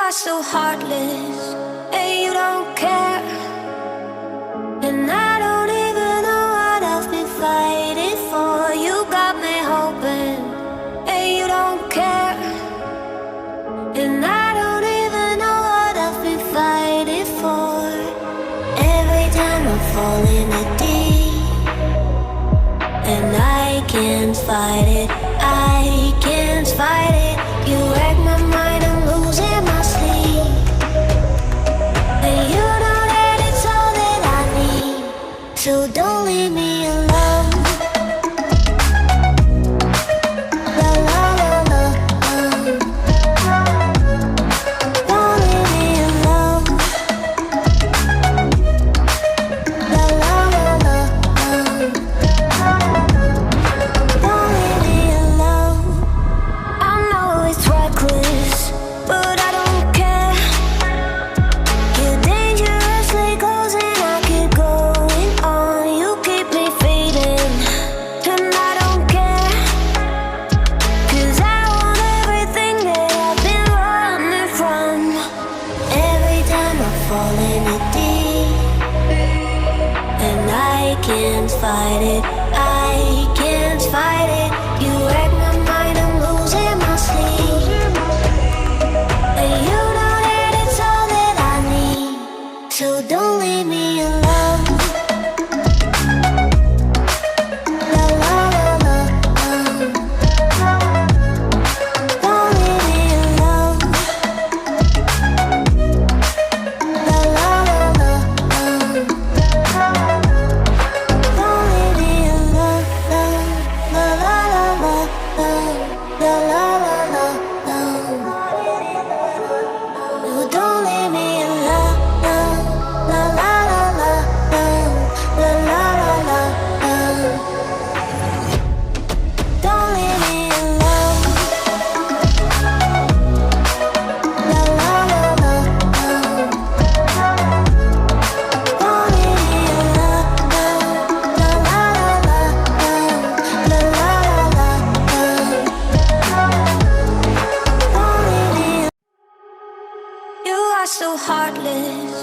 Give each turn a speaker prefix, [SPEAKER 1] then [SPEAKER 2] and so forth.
[SPEAKER 1] are so heartless, and you don't care. And I don't even know what I've been fighting for. You got me hoping, and you don't care. And I don't even know what I've been fighting for. Every time I fall in the deep, and I can't fight it, I can't fight it. You wreck my mind, I'm losing my sleep. And you know that it's all that I need, so don't leave me alone. La la la la, don't leave me alone. La la la la, don't leave me alone. I know it's reckless, but I don't care. You're dangerously close and I keep going on. You keep me fading, and I don't care. 'Cause I want everything that I've been running from. Every time I fall in it deep, and I can't fight it, I can't fight it. You wreck my mind, I'm losing my sleep. And you know that it's all that I need, so don't leave me alone. La la la la, don't leave me alone. La la la la, don't leave me alone. La la la la, la la la la, no, don't leave me alone. La la la la, la la la la, don't leave me alone. La la la la, don't leave me alone. La la la la, la la la la, don't leave me. You are so heartless,